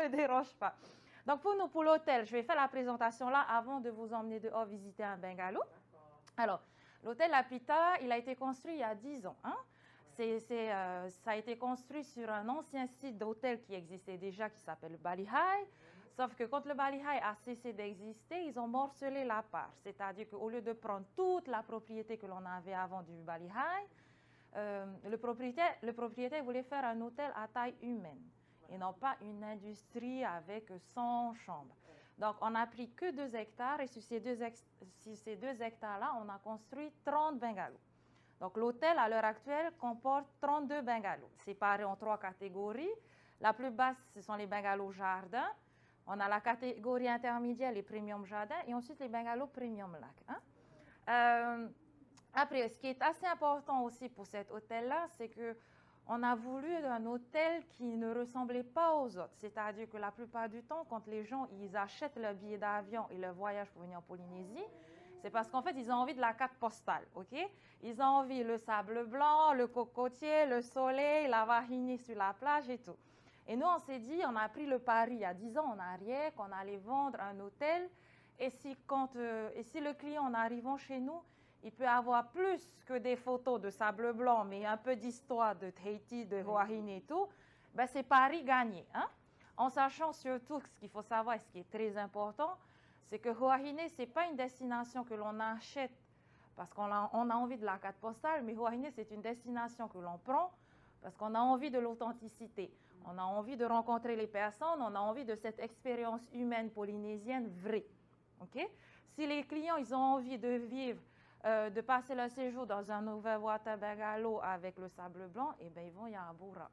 me dérange pas. Donc, pour nous, pour l'hôtel, je vais faire la présentation là avant de vous emmener dehors visiter un bungalow. Alors, l'hôtel Lapita, il a été construit il y a 10 ans. Hein. Ça a été construit sur un ancien site d'hôtel qui existait déjà, qui s'appelle le Bali High. Sauf que quand le Bali High a cessé d'exister, ils ont morcelé la part. C'est-à-dire qu'au lieu de prendre toute la propriété que l'on avait avant du Bali High, le propriétaire voulait faire un hôtel à taille humaine et non pas une industrie avec 100 chambres. Donc, on n'a pris que 2 hectares et sur ces 2 hectares-là, on a construit 30 bungalows. Donc, l'hôtel, à l'heure actuelle, comporte 32 bungalows, séparés en 3 catégories. La plus basse, ce sont les bungalows jardins. On a la catégorie intermédiaire, les premium jardins, et ensuite les bungalows premium lac. Hein? Après, ce qui est assez important aussi pour cet hôtel-là, c'est qu'on a voulu un hôtel qui ne ressemblait pas aux autres. C'est-à-dire que la plupart du temps, quand les gens ils achètent leur billet d'avion et leur voyage pour venir en Polynésie, c'est parce qu'en fait, ils ont envie de la carte postale, ok? Ils ont envie le sable blanc, le cocotier, le soleil, la wahine sur la plage et tout. Et nous, on s'est dit, on a pris le pari il y a 10 ans en arrière qu'on allait vendre un hôtel. Et si le client, en arrivant chez nous, il peut avoir plus que des photos de sable blanc, mais un peu d'histoire de Tahiti, de Wahine et tout, ben c'est pari gagné. Hein? En sachant surtout ce qu'il faut savoir et ce qui est très important, c'est que Wahine, ce n'est pas une destination que l'on achète parce qu'on a envie de la carte postale, mais Wahine, c'est une destination que l'on prend parce qu'on a envie de l'authenticité. On a envie de rencontrer les personnes, on a envie de cette expérience humaine polynésienne vraie. Okay? Si les clients ils ont envie de vivre, de passer leur séjour dans un overwater bungalow avec le sable blanc, eh bien, ils vont y à Aboura.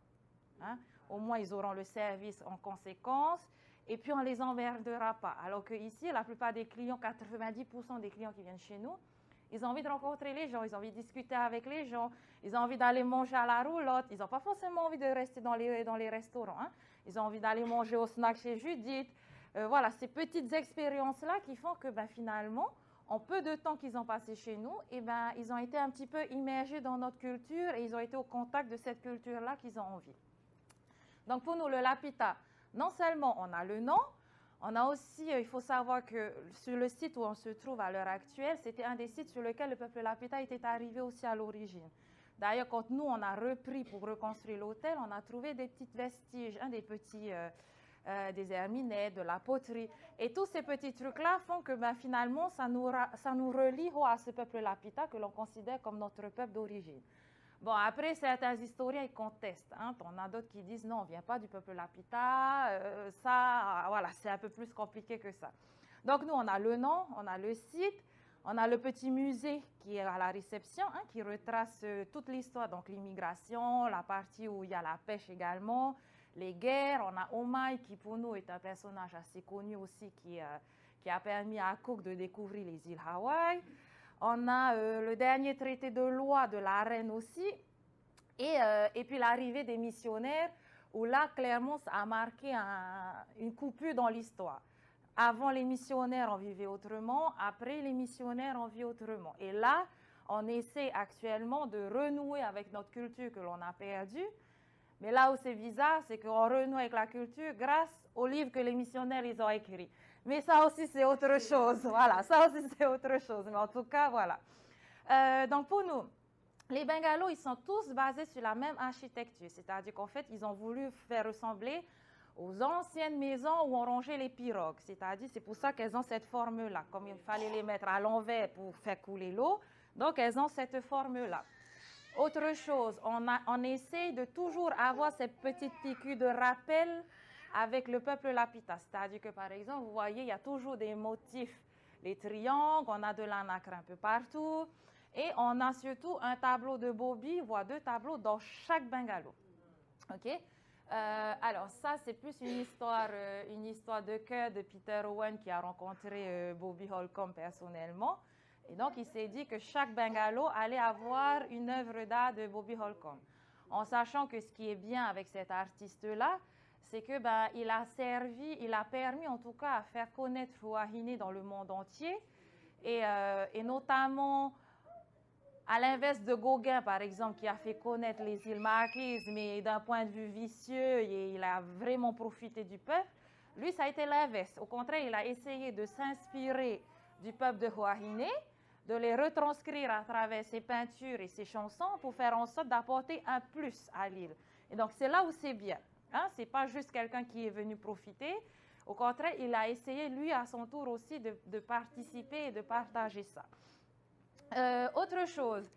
Hein? Au moins, ils auront le service en conséquence et puis on ne les emmerdera pas. Alors qu'ici, la plupart des clients, 90% des clients qui viennent chez nous, ils ont envie de rencontrer les gens, ils ont envie de discuter avec les gens, ils ont envie d'aller manger à la roulotte, ils n'ont pas forcément envie de rester dans les restaurants. Hein? Ils ont envie d'aller manger au snack chez Judith. Voilà, ces petites expériences-là qui font que finalement, en peu de temps qu'ils ont passé chez nous, ils ont été un petit peu immergés dans notre culture et ils ont été au contact de cette culture-là qu'ils ont envie. Donc pour nous, le Lapita, non seulement on a le nom, on a aussi, il faut savoir que sur le site où on se trouve à l'heure actuelle, c'était un des sites sur lesquels le peuple Lapita était arrivé aussi à l'origine. D'ailleurs, quand nous, on a repris pour reconstruire l'hôtel, on a trouvé des petits vestiges, des herminettes, de la poterie. Et tous ces petits trucs-là font que finalement, ça nous relie à ce peuple Lapita que l'on considère comme notre peuple d'origine. Bon, après, certains historiens, ils contestent. Hein. On a d'autres qui disent non, on ne vient pas du peuple Lapita. Voilà, c'est un peu plus compliqué que ça. Donc, nous, on a le nom, on a le site, on a le petit musée qui est à la réception, hein, qui retrace toute l'histoire, donc l'immigration, la partie où il y a la pêche également, les guerres. On a Omai qui, pour nous, est un personnage assez connu aussi, qui a permis à Cook de découvrir les îles Hawaï. On a le dernier traité de loi de la reine aussi, et puis l'arrivée des missionnaires, où là, clairement, ça a marqué une coupure dans l'histoire. Avant les missionnaires, on vivait autrement. Après les missionnaires, on vit autrement. Et là, on essaie actuellement de renouer avec notre culture que l'on a perdue. Mais là où c'est bizarre, c'est qu'on renoue avec la culture grâce aux livres que les missionnaires ils ont écrits. Mais ça aussi, c'est autre chose. Voilà, ça aussi, c'est autre chose. Mais en tout cas, voilà. Donc, pour nous, les bungalows, ils sont tous basés sur la même architecture. C'est-à-dire qu'en fait, ils ont voulu faire ressembler aux anciennes maisons où on rangeait les pirogues. C'est-à-dire, c'est pour ça qu'elles ont cette forme-là. Comme il fallait les mettre à l'envers pour faire couler l'eau, donc elles ont cette forme-là. Autre chose, on essaie de toujours avoir cette petite piqûre de rappel avec le peuple Lapita. C'est-à-dire que, par exemple, vous voyez, il y a toujours des motifs. Les triangles, on a de l'anacre un peu partout. Et on a surtout un tableau de Bobby, voire 2 tableaux dans chaque bungalow. OK? Alors, ça, c'est plus une histoire de cœur de Peter Owen qui a rencontré Bobby Holcomb personnellement. Et donc, il s'est dit que chaque bungalow allait avoir une œuvre d'art de Bobby Holcomb. En sachant que ce qui est bien avec cet artiste-là, c'est que il a permis en tout cas à faire connaître Wahine dans le monde entier, et notamment À l'inverse de Gauguin, par exemple, qui a fait connaître les îles Marquises, mais d'un point de vue vicieux, et il a vraiment profité du peuple, lui, ça a été l'inverse. Au contraire, il a essayé de s'inspirer du peuple de Huahine, de les retranscrire à travers ses peintures et ses chansons pour faire en sorte d'apporter un plus à l'île. Et donc, c'est là où c'est bien. Hein? Ce n'est pas juste quelqu'un qui est venu profiter. Au contraire, il a essayé, lui, à son tour aussi, de participer et de partager ça. Autre chose.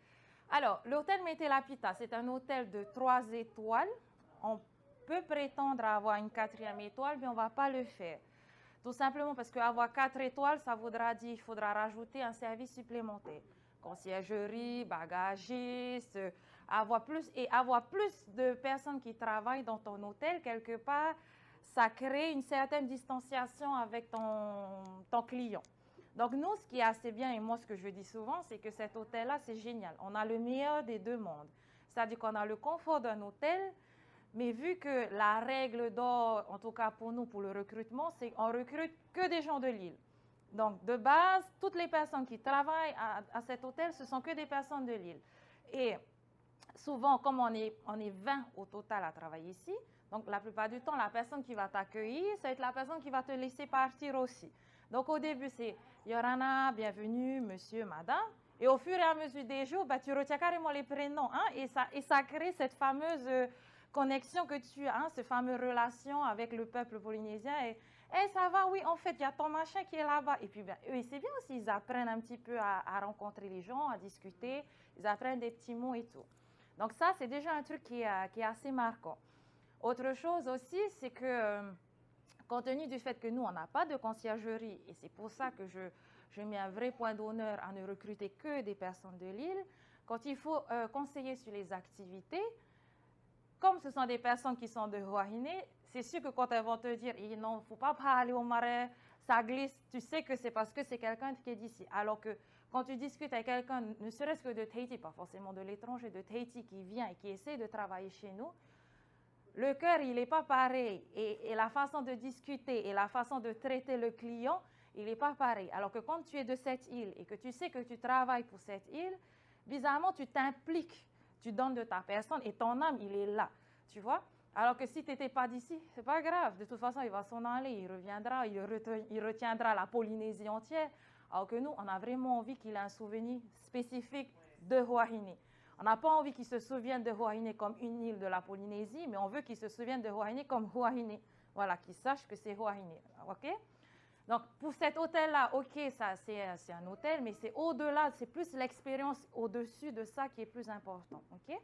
Alors, l'hôtel Metelapita, c'est un hôtel de 3 étoiles. On peut prétendre avoir une 4e étoile, mais on ne va pas le faire. Tout simplement parce qu'avoir 4 étoiles, ça voudra dire qu'il faudra rajouter un service supplémentaire. Conciergerie, bagagiste, avoir plus de personnes qui travaillent dans ton hôtel, quelque part, ça crée une certaine distanciation avec ton client. Donc, nous, ce qui est assez bien, et moi, ce que je dis souvent, c'est que cet hôtel-là, c'est génial. On a le meilleur des deux mondes. C'est-à-dire qu'on a le confort d'un hôtel, mais vu que la règle d'or, en tout cas pour nous, pour le recrutement, c'est qu'on recrute que des gens de l'île. Donc, de base, toutes les personnes qui travaillent à cet hôtel, ce sont que des personnes de l'île. Et souvent, comme on est 20 au total à travailler ici, donc la plupart du temps, la personne qui va t'accueillir, ça va être la personne qui va te laisser partir aussi. Donc, au début, c'est Yorana, bienvenue, monsieur, madame. Et au fur et à mesure des jours, bah, tu retiens carrément les prénoms. Hein, et ça crée cette fameuse connexion que tu as, hein, cette fameuse relation avec le peuple polynésien. Et ça va, oui, en fait, il y a ton machin qui est là-bas. Et puis, ben, eux, c'est bien aussi, ils apprennent un petit peu à rencontrer les gens, à discuter. Ils apprennent des petits mots et tout. Donc, ça, c'est déjà un truc qui est assez marquant. Autre chose aussi, c'est que compte tenu du fait que nous, on n'a pas de conciergerie, et c'est pour ça que je mets un vrai point d'honneur à ne recruter que des personnes de l'île, quand il faut conseiller sur les activités, comme ce sont des personnes qui sont de Huahine, c'est sûr que quand elles vont te dire « non, il ne faut pas aller au marais, ça glisse », tu sais que c'est parce que c'est quelqu'un qui est d'ici. Alors que quand tu discutes avec quelqu'un, ne serait-ce que de Tahiti, pas forcément de l'étranger, de Tahiti qui vient et qui essaie de travailler chez nous, le cœur, il n'est pas pareil. Et la façon de discuter et la façon de traiter le client, il n'est pas pareil. Alors que quand tu es de cette île et que tu sais que tu travailles pour cette île, bizarrement, tu t'impliques, tu donnes de ta personne et ton âme, il est là. Tu vois? Alors que si tu n'étais pas d'ici, ce n'est pas grave. De toute façon, il va s'en aller, il reviendra, il retiendra la Polynésie entière. Alors que nous, on a vraiment envie qu'il ait un souvenir spécifique de Huahine. On n'a pas envie qu'ils se souviennent de Huahine comme une île de la Polynésie, mais on veut qu'ils se souviennent de Huahine comme Huahine. Voilà, qu'ils sachent que c'est Huahine. OK? Donc, pour cet hôtel-là, OK, ça, c'est un hôtel, mais c'est au-delà, c'est plus l'expérience au-dessus de ça qui est plus important. OK?